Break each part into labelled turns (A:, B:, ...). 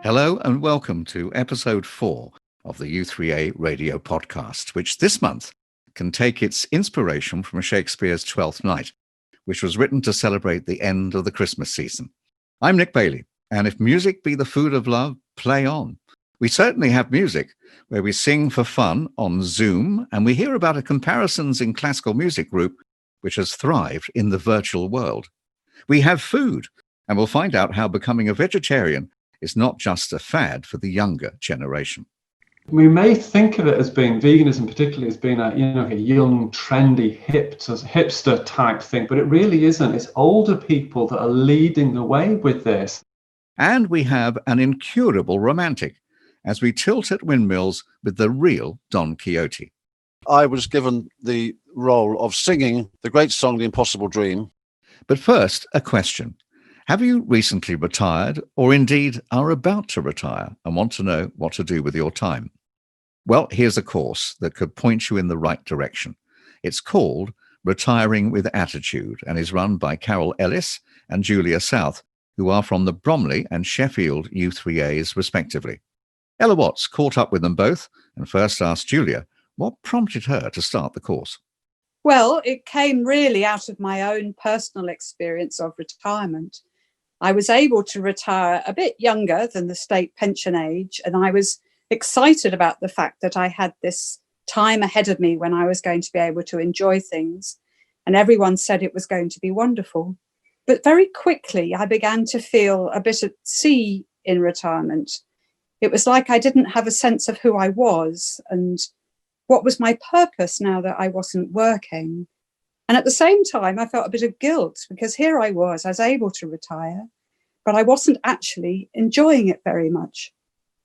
A: Hello and welcome to episode 4 of the u3a radio podcast, which this month can take its inspiration from Shakespeare's Twelfth Night, which was written to celebrate the end of the Christmas season. I'm Nick Bailey, and if music be the food of love, play on. We certainly have music, where we sing for fun on Zoom, and we hear about a Comparisons in Classical Music group which has thrived in the virtual world. We have food, and we'll find out how becoming a vegetarian is not just a fad for the younger generation.
B: We may think of it as being veganism, particularly as being a young, trendy, hipster type thing, but it really isn't. It's older people that are leading the way with this.
A: And we have an incurable romantic as we tilt at windmills with the real Don Quixote.
C: I was given the role of singing the great song, The Impossible Dream.
A: But first, a question. Have you recently retired, or indeed are about to retire and want to know what to do with your time? Well, here's a course that could point you in the right direction. It's called Retiring with Attitude and is run by Carol Ellis and Julia South, who are from the Bromley and Sheffield u3as respectively. Ella Watts caught up with them both and first asked Julia what prompted her to start the course.
D: Well, it came really out of my own personal experience of retirement. I was able to retire a bit younger than the state pension age, and I was excited about the fact that I had this time ahead of me when I was going to be able to enjoy things, and everyone said it was going to be wonderful. But very quickly, I began to feel a bit at sea in retirement. It was like I didn't have a sense of who I was and what was my purpose now that I wasn't working. And at the same time, I felt a bit of guilt because here I was able to retire, but I wasn't actually enjoying it very much.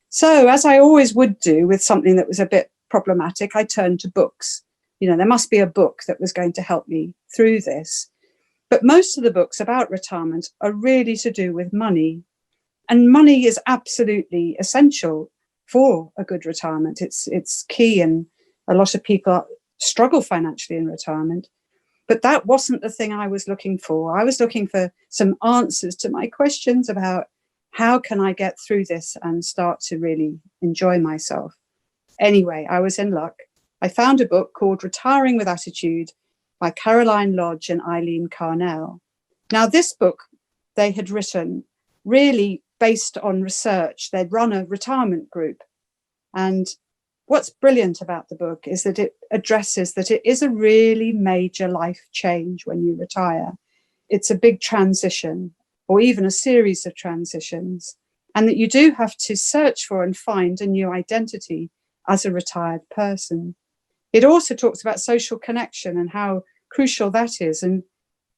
D: So as I always would do with something that was a bit problematic, I turned to books. There must be a book that was going to help me through this. But most of the books about retirement are really to do with money. And money is absolutely essential for a good retirement. It's key, and a lot of people struggle financially in retirement. But that wasn't the thing I was looking for. I was looking for some answers to my questions about how can I get through this and start to really enjoy myself. Anyway, I was in luck. I found a book called Retiring with Attitude by Caroline Lodge and Eileen Connell. Now, this book they had written really based on research. They'd run a retirement group. And what's brilliant about the book is that it addresses that it is a really major life change when you retire. It's a big transition, or even a series of transitions, and that you do have to search for and find a new identity as a retired person. It also talks about social connection and how crucial that is. And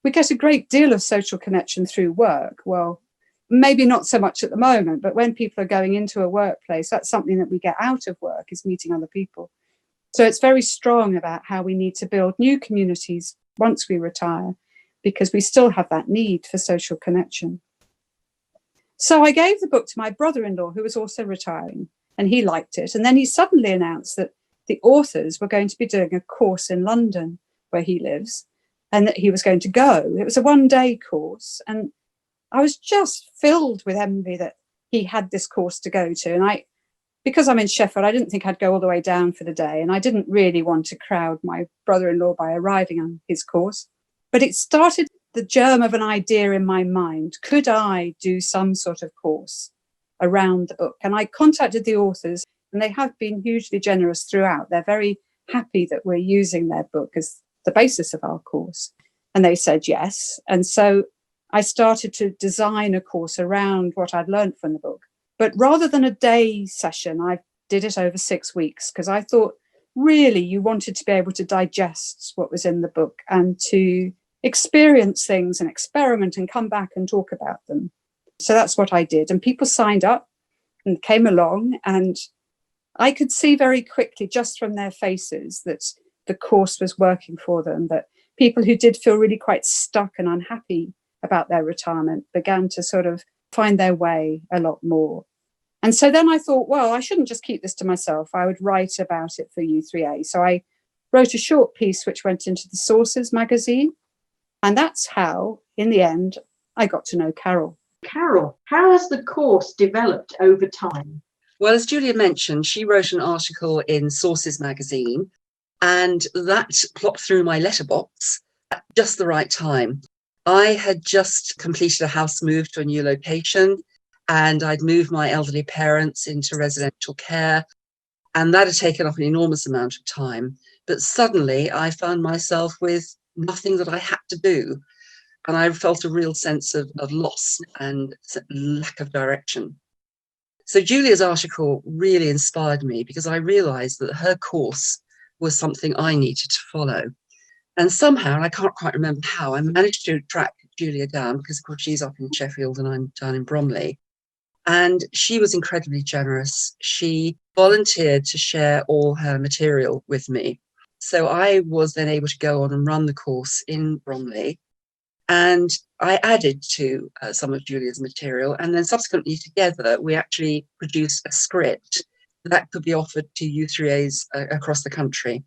D: we get a great deal of social connection through work. Well, maybe not so much at the moment, but when people are going into a workplace, that's something that we get out of work, is meeting other people. So it's very strong about how we need to build new communities once we retire, because we still have that need for social connection. So I gave the book to my brother-in-law, who was also retiring, and he liked it. And then he suddenly announced that the authors were going to be doing a course in London, where he lives, and that he was going to go. It was a one-day course, and I was just filled with envy that he had this course to go to. And because I'm in Sheffield, I didn't think I'd go all the way down for the day. And I didn't really want to crowd my brother-in-law by arriving on his course. But it started the germ of an idea in my mind. Could I do some sort of course around the book? And I contacted the authors, and they have been hugely generous throughout. They're very happy that we're using their book as the basis of our course. And they said yes. And so I started to design a course around what I'd learned from the book. But rather than a day session, I did it over 6 weeks, because I thought really you wanted to be able to digest what was in the book and to experience things and experiment and come back and talk about them. So that's what I did. And people signed up and came along, and I could see very quickly just from their faces that the course was working for them, that people who did feel really quite stuck and unhappy about their retirement began to sort of find their way a lot more. And so then I thought, well, I shouldn't just keep this to myself. I would write about it for u3a. So I wrote a short piece which went into the Sources magazine. And that's how, in the end, I got to know Carol.
E: Carol, how has the course developed over time?
F: Well, as Julia mentioned, she wrote an article in Sources magazine, and that plopped through my letterbox at just the right time. I had just completed a house move to a new location, and I'd moved my elderly parents into residential care, and that had taken up an enormous amount of time. But suddenly I found myself with nothing that I had to do, and I felt a real sense of loss and lack of direction. So Julia's article really inspired me because I realized that her course was something I needed to follow. And somehow, and I can't quite remember how, I managed to track Julia down because, of course, she's up in Sheffield and I'm down in Bromley. And she was incredibly generous. She volunteered to share all her material with me. So I was then able to go on and run the course in Bromley. And I added to some of Julia's material. And then subsequently together, we actually produced a script that could be offered to u3as across the country.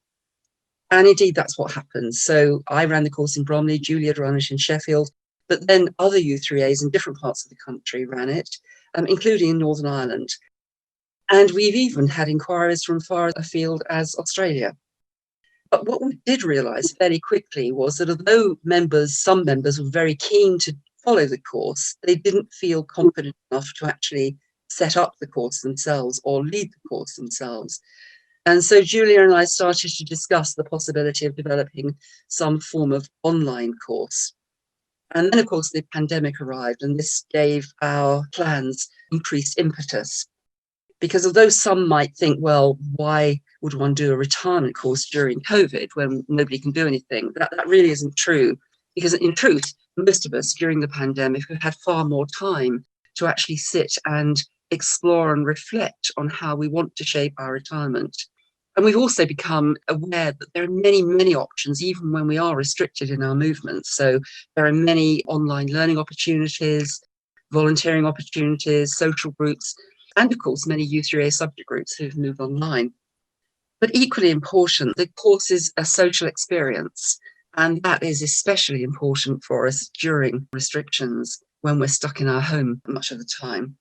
F: And indeed, that's what happened. So I ran the course in Bromley, Julia had run it in Sheffield, but then other u3as in different parts of the country ran it, including in Northern Ireland. And we've even had inquiries from far afield as Australia. But what we did realise fairly quickly was that although some members were very keen to follow the course, they didn't feel confident enough to actually set up the course themselves or lead the course themselves. And so Julia and I started to discuss the possibility of developing some form of online course. And then, of course, the pandemic arrived, and this gave our plans increased impetus. Because although some might think, well, why would one do a retirement course during COVID when nobody can do anything? That really isn't true. Because in truth, most of us during the pandemic have had far more time to actually sit and explore and reflect on how we want to shape our retirement. And we've also become aware that there are many, many options, even when we are restricted in our movements. So there are many online learning opportunities, volunteering opportunities, social groups, and of course, many u3a subject groups who've moved online. But equally important, the course is a social experience. And that is especially important for us during restrictions when we're stuck in our home much of the time.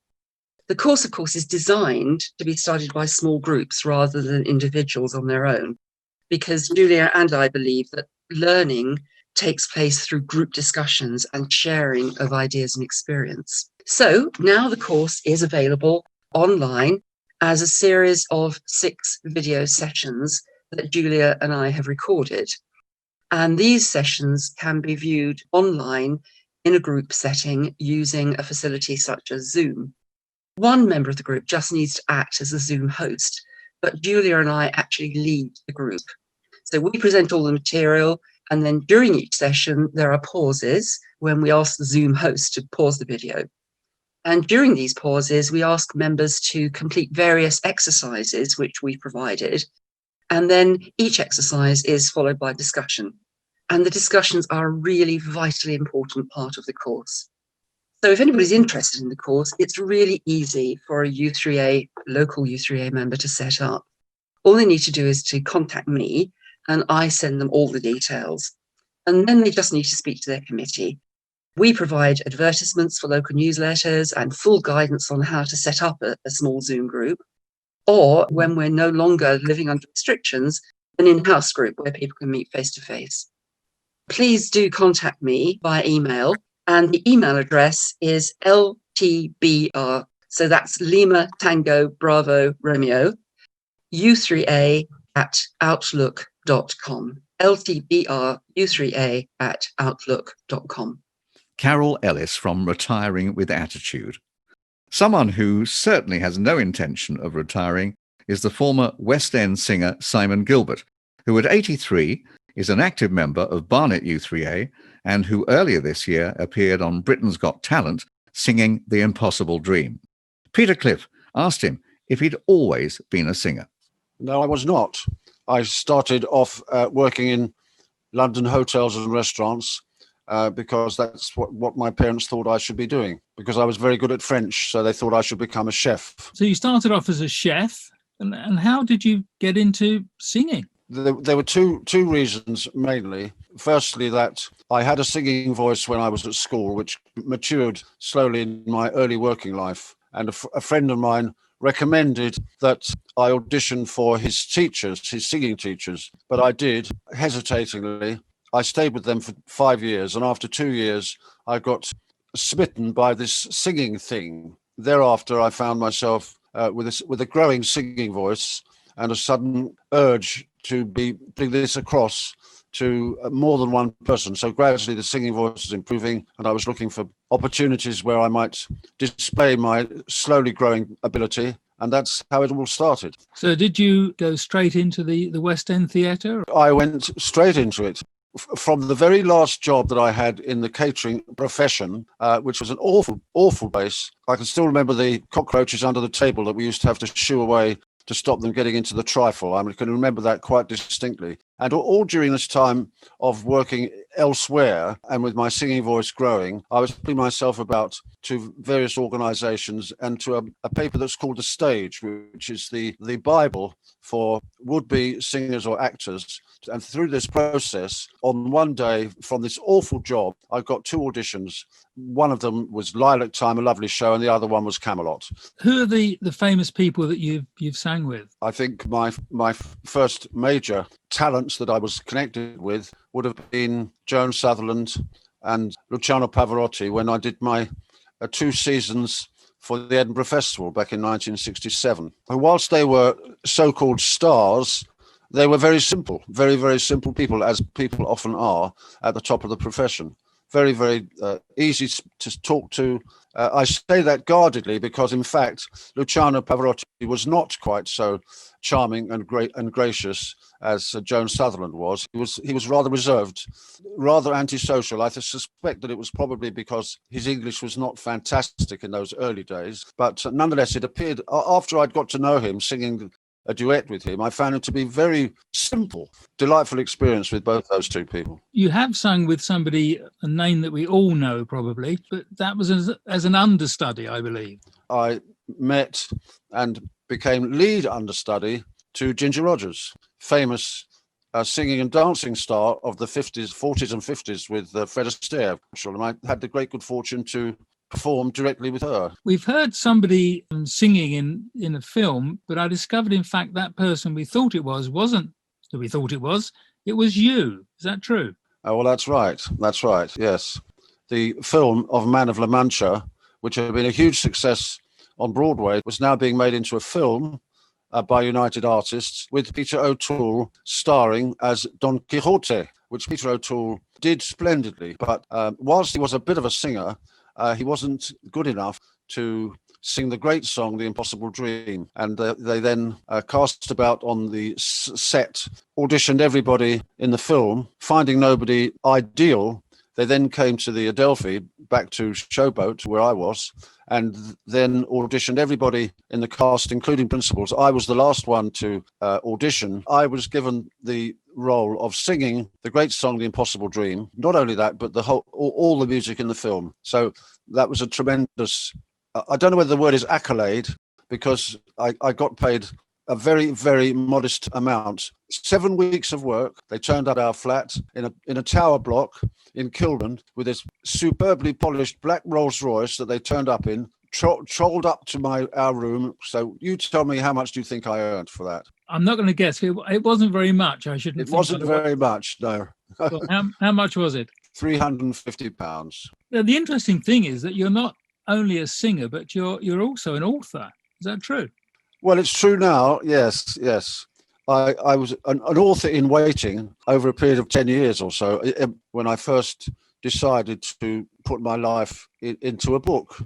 F: The course, of course, is designed to be studied by small groups rather than individuals on their own, because Julia and I believe that learning takes place through group discussions and sharing of ideas and experience. So now the course is available online as a series of 6 video sessions that Julia and I have recorded. And these sessions can be viewed online in a group setting using a facility such as Zoom. One member of the group just needs to act as a Zoom host, but Julia and I actually lead the group. So we present all the material, and then during each session, there are pauses when we ask the Zoom host to pause the video. And during these pauses, we ask members to complete various exercises, which we provided. And then each exercise is followed by discussion. And the discussions are a really vitally important part of the course. So if anybody's interested in the course, it's really easy for a u3a, local u3a member to set up. All they need to do is to contact me and I send them all the details. And then they just need to speak to their committee. We provide advertisements for local newsletters and full guidance on how to set up a small Zoom group. Or when we're no longer living under restrictions, an in-house group where people can meet face-to-face. Please do contact me via email. And the email address is LTBR, so that's Lima Tango Bravo Romeo, u3a@outlook.com. LTBR u3a@outlook.com.
A: Carol Ellis from Retiring with Attitude. Someone who certainly has no intention of retiring is the former West End singer Simon Gilbert, who at 83 is an active member of Barnet u3a and who earlier this year appeared on Britain's Got Talent singing The Impossible Dream. Peter Cliff asked him if he'd always been a singer.
C: No, I was not. I started off working in London hotels and restaurants because that's what my parents thought I should be doing, because I was very good at French, so they thought I should become a chef.
G: So you started off as a chef, and how did you get into singing?
C: There were two reasons mainly. Firstly, that I had a singing voice when I was at school, which matured slowly in my early working life. And a friend of mine recommended that I audition for his teachers, his singing teachers. But I did, hesitatingly. I stayed with them for 5 years. And after 2 years, I got smitten by this singing thing. Thereafter, I found myself with a growing singing voice and a sudden urge to bring this across to more than one person. So gradually the singing voice was improving, and I was looking for opportunities where I might display my slowly growing ability. And that's how it all started.
G: So did you go straight into the West End Theatre?
C: I went straight into it. From the very last job that I had in the catering profession, which was an awful place. I can still remember the cockroaches under the table that we used to have to shoo away to stop them getting into the trifle. I can remember that quite distinctly. And all during this time of working elsewhere and with my singing voice growing, I was putting myself about to various organizations and to a paper that's called The Stage, which is the Bible for would-be singers or actors. And through this process, on one day from this awful job, I got 2 auditions. One of them was Lilac Time, a lovely show, and the other one was Camelot.
G: Who are the famous people that you've sang with?
C: I think my first major talents that I was connected with would have been Joan Sutherland and Luciano Pavarotti when I did my 2 seasons for the Edinburgh Festival back in 1967. And whilst they were so-called stars, they were very simple, very, very simple people, as people often are at the top of the profession. Very, very easy to talk to. I say that guardedly because, in fact, Luciano Pavarotti was not quite so charming and great and gracious as Joan Sutherland was. He was rather reserved, rather antisocial. I suspect that it was probably because his English was not fantastic in those early days. But nonetheless, it appeared after I'd got to know him, singing a duet with him, I found it to be very simple, delightful experience with both those 2 people.
G: You have sung with somebody, a name that we all know probably, but that was as an understudy, I believe.
C: I met and became lead understudy to Ginger Rogers, famous singing and dancing star of the 40s and 50s with Fred Astaire. And I had the great good fortune to perform directly with her.
G: We've heard somebody singing in a film, but I discovered, in fact, that person we thought it wasn't who we thought it was you. Is that true?
C: Oh, well, that's right, yes. The film of Man of La Mancha, which had been a huge success on Broadway, was now being made into a film by United Artists with Peter O'Toole starring as Don Quixote, which Peter O'Toole did splendidly. But whilst he was a bit of a singer, he wasn't good enough to sing the great song, The Impossible Dream. And they then cast about on the set, auditioned everybody in the film, finding nobody ideal. They then came to the Adelphi, back to Showboat, where I was, and then auditioned everybody in the cast, including principals. I was the last one to audition. I was given the role of singing the great song, The Impossible Dream. Not only that, but all the music in the film. So that was a tremendous, I don't know whether the word is accolade, because I got paid a very, very modest amount. 7 weeks of work. They turned up our flat in a tower block in Kilburn with this superbly polished black Rolls Royce that they turned up in, trolled up to our room. So you tell me, how much do you think I earned for that?
G: I'm not going to guess. It wasn't very much. I shouldn't.
C: It wasn't very much, no.
G: Well, how much was it?
C: £350.
G: Now, the interesting thing is that you're not only a singer, but you're also an author. Is that true?
C: Well, it's true now. Yes. I was an author in waiting over a period of 10 years or so when I first decided to put my life into a book.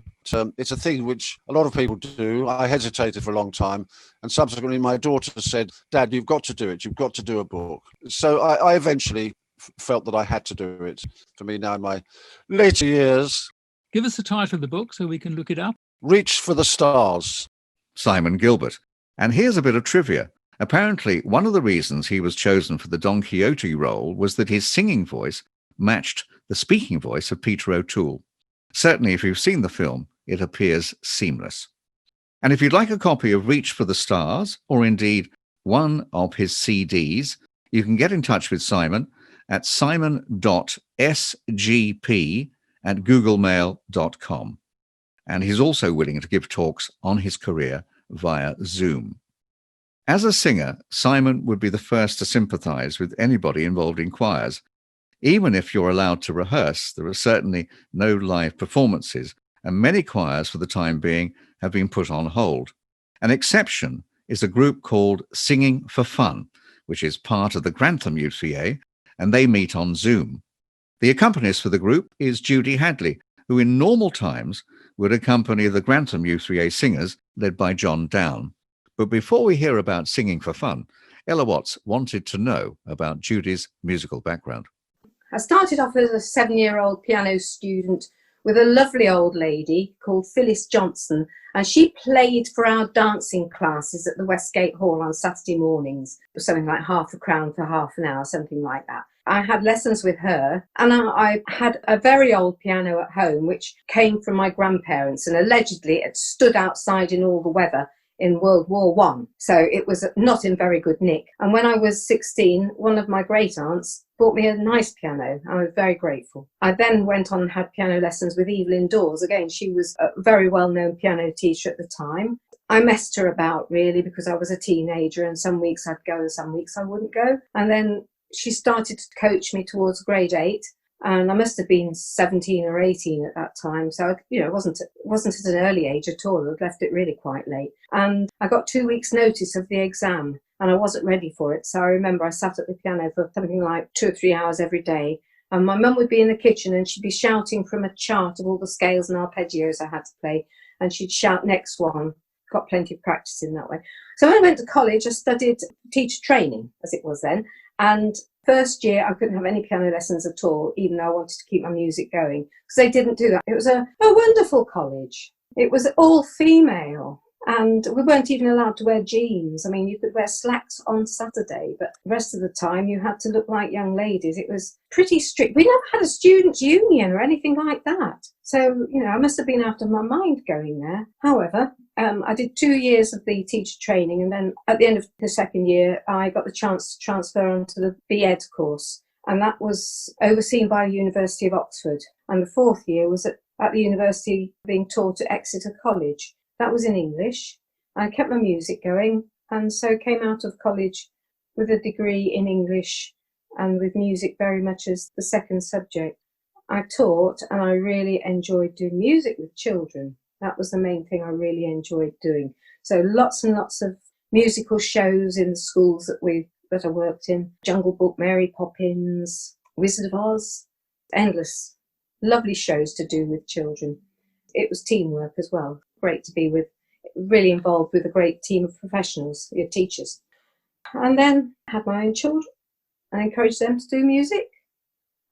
C: It's a thing which a lot of people do. I hesitated for a long time, and subsequently my daughter said, "Dad, you've got to do it. You've got to do a book." So I eventually felt that I had to do it. For me now in my later years.
G: Give us the title of the book so we can look it up.
C: Reach for the Stars.
A: Simon Gilbert. And here's a bit of trivia. Apparently, one of the reasons he was chosen for the Don Quixote role was that his singing voice matched the speaking voice of Peter O'Toole. Certainly, if you've seen the film, it appears seamless. And if you'd like a copy of Reach for the Stars, or indeed one of his CDs, You can get in touch with Simon at simon.sgp@googlemail.com. And he's also willing to give talks on his career via Zoom. As a singer, Simon would be the first to sympathize with anybody involved in choirs. Even if you're allowed to rehearse, there are certainly no live performances, and many choirs for the time being have been put on hold. An exception is a group called Singing for Fun, which is part of the Grantham u3a, and they meet on Zoom. The accompanist for the group is Judy Hadley, who in normal times would accompany the Grantham u3a singers led by John Down. But before we hear about Singing for Fun, Ella Watts wanted to know about Judy's musical background.
H: I started off as a 7-year-old piano student with a lovely old lady called Phyllis Johnson, and she played for our dancing classes at the Westgate Hall on Saturday mornings, something like £0.50 for half an hour, something like that. I had lessons with her, and I had a very old piano at home which came from my grandparents, and allegedly it stood outside in all the weather in World War I, so it was not in very good nick. And when I was 16, one of my great aunts bought me a nice piano. I was very grateful. I then went on and had piano lessons with Evelyn Dawes. Again, she was a very well-known piano teacher at the time. I messed her about really because I was a teenager, and some weeks I'd go and some weeks I wouldn't go. And then she started to coach me towards grade 8. And I must have been 17 or 18 at that time. So, it wasn't at an early age at all. I'd left it really quite late. And I got 2 weeks' notice of the exam, and I wasn't ready for it. So I remember I sat at the piano for something like 2 or 3 hours every day. And my mum would be in the kitchen and she'd be shouting from a chart of all the scales and arpeggios I had to play. And she'd shout, next one. Got plenty of practice in that way. So when I went to college, I studied teacher training, as it was then. And first year, I couldn't have any piano lessons at all, even though I wanted to keep my music going, because they didn't do that. It was a wonderful college. It was all female, and we weren't even allowed to wear jeans. I mean, you could wear slacks on Saturday, but the rest of the time you had to look like young ladies. It was pretty strict. We never had a students' union or anything like that. So, I must have been out of my mind going there. However, I did 2 years of the teacher training, and then at the end of the second year, I got the chance to transfer onto the B.Ed course, and that was overseen by the University of Oxford. And the fourth year was at the university being taught at Exeter College. That was in English. I kept my music going, and so came out of college with a degree in English and with music very much as the second subject. I taught, and I really enjoyed doing music with children. That was the main thing I really enjoyed doing. So lots and lots of musical shows in the schools that I worked in. Jungle Book, Mary Poppins, Wizard of Oz, endless, lovely shows to do with children. It was teamwork as well. Great to be really involved with a great team of professionals, your teachers. And then I had my own children and encouraged them to do music.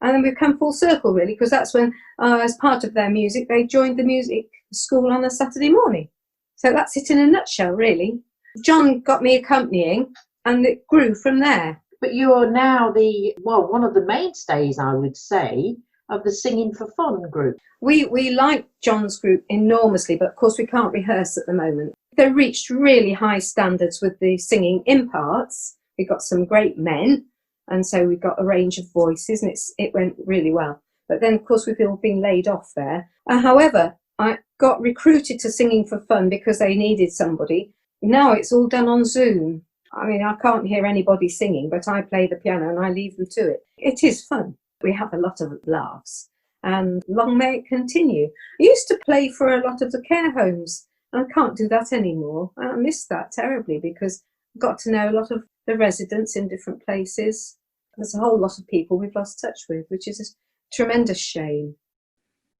H: And then we've come full circle, really, because that's when, as part of their music, they joined the music school on a Saturday morning. So that's it in a nutshell, really. John got me accompanying, and it grew from there.
E: But you are now one of the mainstays, I would say, of the Singing for Fun group.
H: We like John's group enormously, but of course we can't rehearse at the moment. They reached really high standards with the singing in parts. We got some great men, and so we got a range of voices, and it went really well. But then, of course, we've all been laid off there. However, I got recruited to Singing for Fun because they needed somebody. Now it's all done on Zoom. I mean, I can't hear anybody singing, but I play the piano and I leave them to it. It is fun. We have a lot of laughs, and long may it continue. I used to play for a lot of the care homes, and I can't do that anymore. I miss that terribly because I got to know a lot of the residents in different places. There's a whole lot of people we've lost touch with, which is a tremendous shame.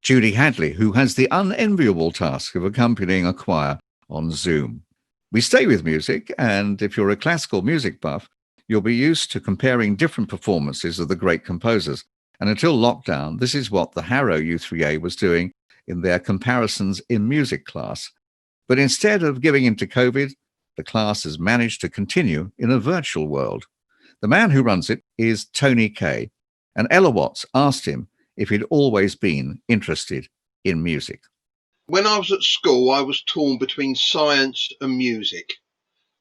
A: Judy Hadley, who has the unenviable task of accompanying a choir on Zoom. We stay with music, and if you're a classical music buff, you'll be used to comparing different performances of the great composers. And until lockdown, this is what the Harrow u3a was doing in their Comparisons in Music class. But instead of giving in to COVID, the class has managed to continue in a virtual world. The man who runs it is Tony Kay, and Ella Watts asked him if he'd always been interested in music.
I: When I was at school, I was torn between science and music.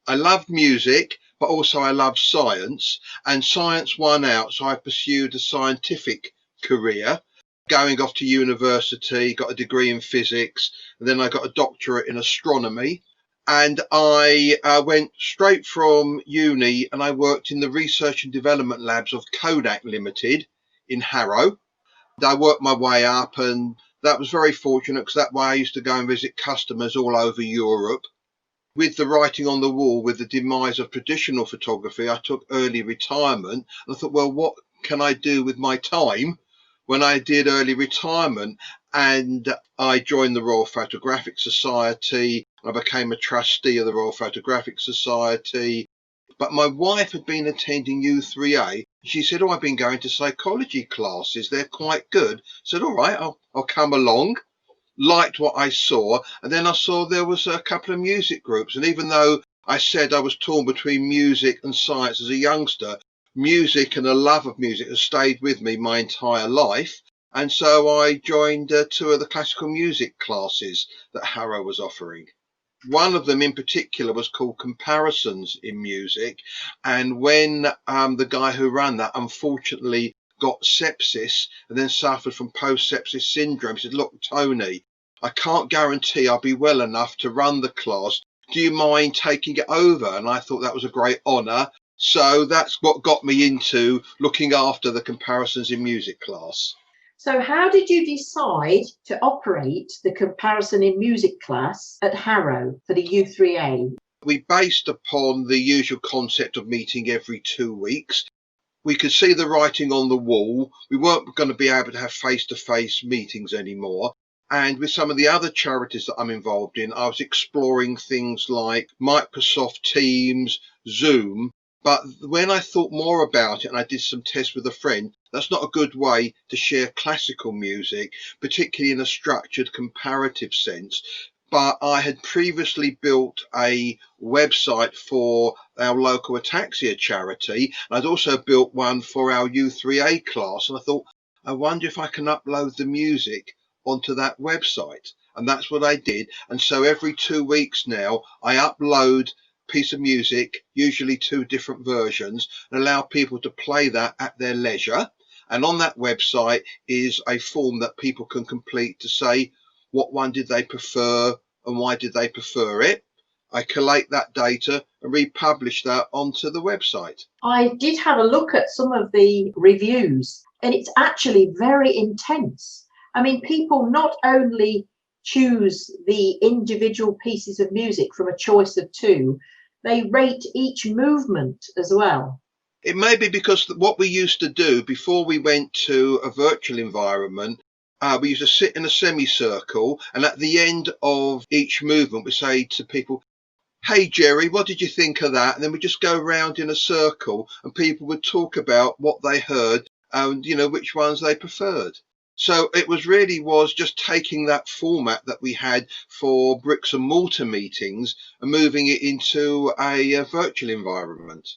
I: I loved music, but also I love science, and science won out. So I pursued a scientific career, going off to university, got a degree in physics, and then I got a doctorate in astronomy. And I went straight from uni and I worked in the research and development labs of Kodak Limited in Harrow. I worked my way up, and that was very fortunate because that way I used to go and visit customers all over Europe. With the writing on the wall, with the demise of traditional photography, I took early retirement. And I thought, well, what can I do with my time when I did early retirement? And I joined the Royal Photographic Society. I became a trustee of the Royal Photographic Society. But my wife had been attending u3a. She said, oh, I've been going to psychology classes. They're quite good. I said, all right, I'll come along. Liked what I saw, and then I saw there was a couple of music groups, and even though I said I was torn between music and science as a youngster, music and a love of music has stayed with me my entire life, and so I joined two of the classical music classes that Harrow was offering. One of them in particular was called Comparisons in Music, and when the guy who ran that unfortunately got sepsis and then suffered from post-sepsis syndrome, he said, look, Tony, I can't guarantee I'll be well enough to run the class. Do you mind taking it over? And I thought that was a great honour. So that's what got me into looking after the Comparisons in Music class.
E: So how did you decide to operate the Comparison in Music class at Harrow for the u3a?
I: We based upon the usual concept of meeting every 2 weeks. We could see the writing on the wall. We weren't going to be able to have face-to-face meetings anymore. And with some of the other charities that I'm involved in, I was exploring things like Microsoft Teams, Zoom. But when I thought more about it and I did some tests with a friend, that's not a good way to share classical music, particularly in a structured comparative sense. But I had previously built a website for our local ataxia charity. I'd also built one for our u3a class. And I thought, I wonder if I can upload the music onto that website. And that's what I did. And so every 2 weeks now, I upload a piece of music, usually 2 different versions, and allow people to play that at their leisure. And on that website is a form that people can complete to say, what one did they prefer and why did they prefer it? I collate that data and republish that onto the website.
E: I did have a look at some of the reviews, and it's actually very intense. I mean, people not only choose the individual pieces of music from a choice of 2, they rate each movement as well.
I: It may be because what we used to do before we went to a virtual environment, we used to sit in a semicircle, and at the end of each movement, we say to people, hey, Jerry, what did you think of that? And then we just go around in a circle and people would talk about what they heard and, which ones they preferred. So it was just taking that format that we had for bricks and mortar meetings and moving it into a virtual environment.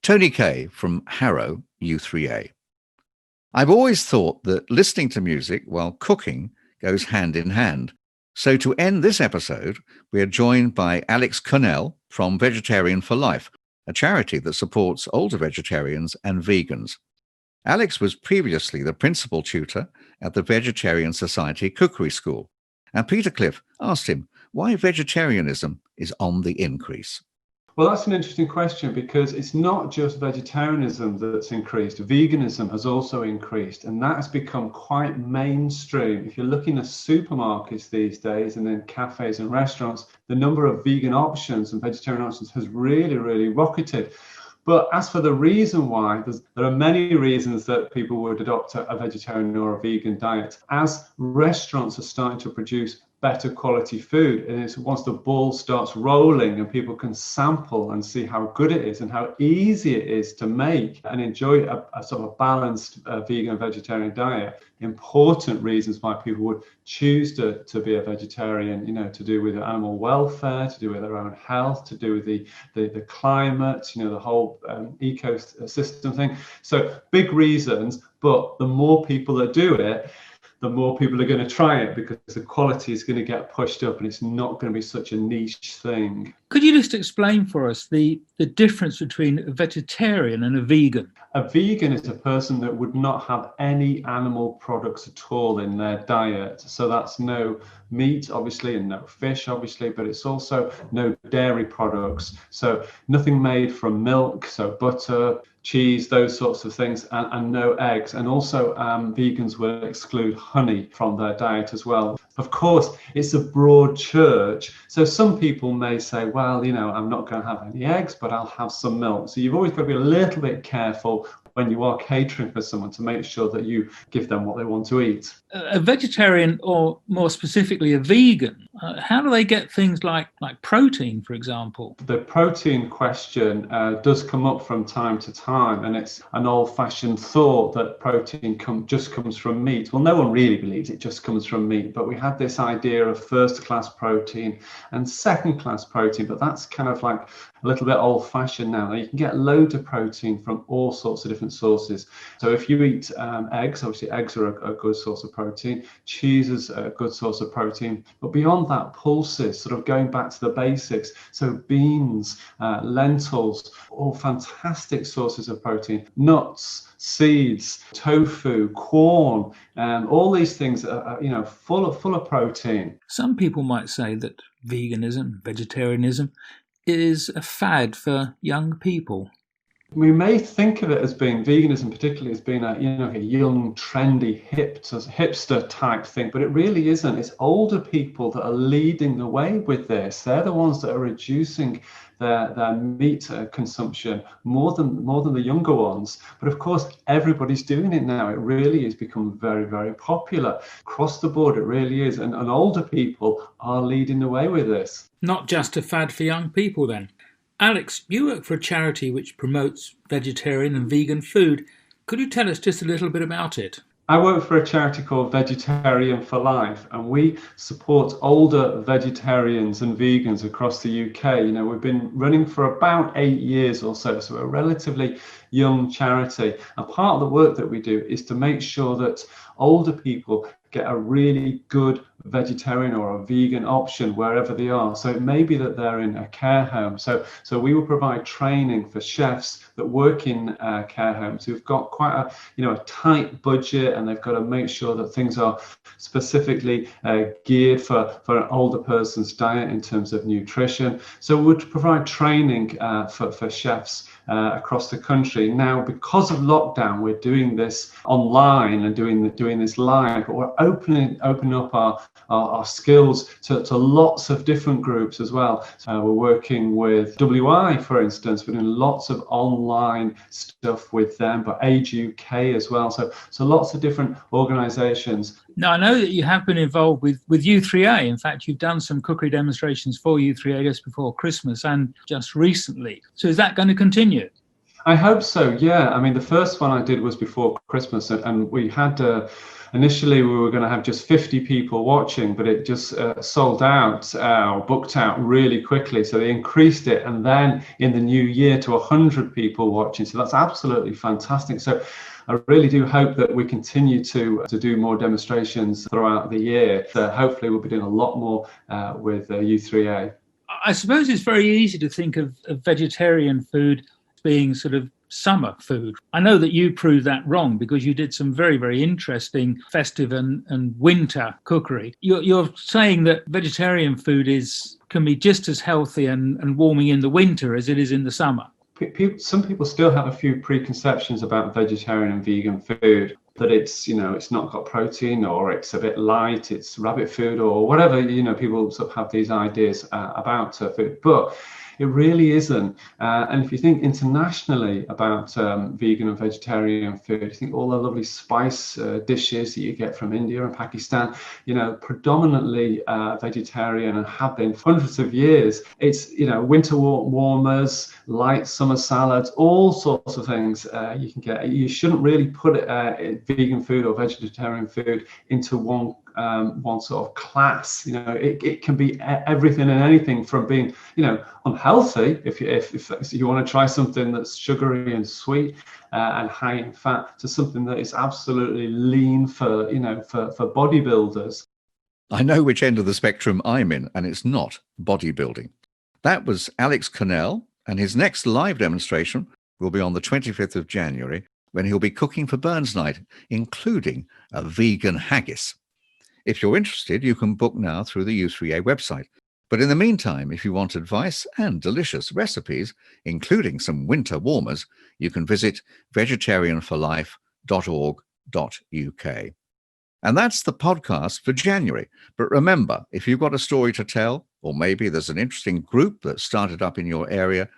A: Tony Kay from Harrow u3a. I've always thought that listening to music while cooking goes hand in hand. So to end this episode, we are joined by Alex Connell from Vegetarian for Life, a charity that supports older vegetarians and vegans. Alex was previously the principal tutor at the Vegetarian Society Cookery School, and Peter Cliff asked him why vegetarianism is on the increase.
B: Well, that's an interesting question, because it's not just vegetarianism that's increased. Veganism has also increased, and that has become quite mainstream. If you're looking at supermarkets these days and then cafes and restaurants, the number of vegan options and vegetarian options has really, really rocketed. But as for the reason why, there are many reasons that people would adopt a vegetarian or a vegan diet. As restaurants are starting to produce better quality food, and it's once the ball starts rolling and people can sample and see how good it is and how easy it is to make and enjoy a sort of balanced vegan and vegetarian diet, important reasons why people would choose to be a vegetarian, to do with animal welfare, to do with their own health, to do with the climate, the whole ecosystem thing. So big reasons, but the more people that do it, the more people are going to try it, because the quality is going to get pushed up and it's not going to be such a niche thing.
G: Could you just explain for us the difference between a vegetarian and a vegan?
B: A vegan is a person that would not have any animal products at all in their diet. So that's no meat, obviously, and no fish, obviously, but it's also no dairy products. So nothing made from milk, so butter, cheese, those sorts of things, and no eggs. And also vegans will exclude honey from their diet as well. Of course, it's a broad church. So some people may say, well, you know, I'm not going to have any eggs, but I'll have some milk. So you've always got to be a little bit careful when you are catering for someone to make sure that you give them what they want to eat.
G: A vegetarian, or more specifically a vegan, how do they get things like protein, for example?
B: The protein question does come up from time to time, and it's an old-fashioned thought that protein just comes from meat. Well, no one really believes it just comes from meat, but we have this idea of first-class protein and second-class protein, but that's kind of like a little bit old-fashioned now. You can get loads of protein from all sorts of different sources. So if you eat eggs, obviously eggs are a good source of protein. Cheese is a good source of protein. But beyond that, pulses, sort of going back to the basics. So beans, lentils, all fantastic sources of protein. Nuts, seeds, tofu, corn, and all these things are, you know, full of protein.
G: Some people might say that veganism, vegetarianism, is a fad for young people.
B: We may think of it as being, veganism particularly, as being a young, trendy, hipster type thing, but it really isn't. It's older people that are leading the way with this. They're the ones that are reducing their meat consumption more than the younger ones. But of course, everybody's doing it now. It really has become very, very popular across the board. It really is, and older people are leading the way with this.
G: Not just a fad for young people, then. Alex, you work for a charity which promotes vegetarian and vegan food. Could you tell us just a little bit about it?
B: I work for a charity called Vegetarian for Life, and we support older vegetarians and vegans across the UK. You know, we've been running for about 8 years or so we're a relatively young charity. And part of the work that we do is to make sure that older people get a really good vegetarian or a vegan option wherever they are. So it may be that they're in a care home. So we will provide training for chefs that work in care homes who've got quite a tight budget, and they've got to make sure that things are specifically geared for an older person's diet in terms of nutrition. So we would provide training for chefs across the country. Now, because of lockdown, we're doing this online and doing this live, but we're opening up our skills to lots of different groups as well. We're working with WI, for instance. We're doing lots of online stuff with them, but Age UK as well. So lots of different organisations.
G: Now, I know that you have been involved with u3a. In fact, you've done some cookery demonstrations for u3a just before Christmas and just recently. So is that going to continue?
B: I hope so, yeah. I mean, the first one I did was before Christmas, and we had initially we were going to have just 50 people watching, but it just sold out, booked out really quickly. So they increased it, and then in the new year to 100 people watching. So that's absolutely fantastic. So I really do hope that we continue to do more demonstrations throughout the year. So hopefully we'll be doing a lot more with u3a.
G: I suppose it's very easy to think of vegetarian food being sort of summer food. I know that you proved that wrong because you did some very, very interesting festive and winter cookery. You're saying that vegetarian food can be just as healthy and warming in the winter as it is in the summer.
B: Some people still have a few preconceptions about vegetarian and vegan food, that it's not got protein, or it's a bit light, it's rabbit food, or whatever. People sort of have these ideas about food, but it really isn't. And if you think internationally about vegan and vegetarian food, you think all the lovely spice dishes that you get from India and Pakistan, predominantly vegetarian and have been for hundreds of years. It's, winter warmers, light summer salads, all sorts of things you can get. You shouldn't really put vegan food or vegetarian food into one one sort of class. You know, it can be everything and anything from being, you know, unhealthy if you want to try something that's sugary and sweet and high in fat, to something that is absolutely lean for, you know, for bodybuilders.
A: I know which end of the spectrum I'm in, and it's not bodybuilding. That was Alex Connell, and his next live demonstration will be on the 25th of January, when he'll be cooking for Burns Night, including a vegan haggis. If you're interested, you can book now through the u3a website. But in the meantime, if you want advice and delicious recipes, including some winter warmers, you can visit vegetarianforlife.org.uk. And that's the podcast for January. But remember, if you've got a story to tell, or maybe there's an interesting group that started up in your area,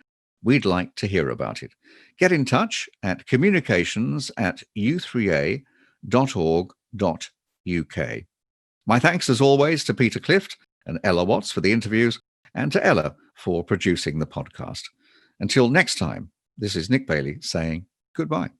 A: we'd like to hear about it. Get in touch at communications@u3a.org.uk. My thanks, as always, to Peter Clift and Ella Watts for the interviews, and to Ella for producing the podcast. Until next time, this is Nick Bailey saying goodbye.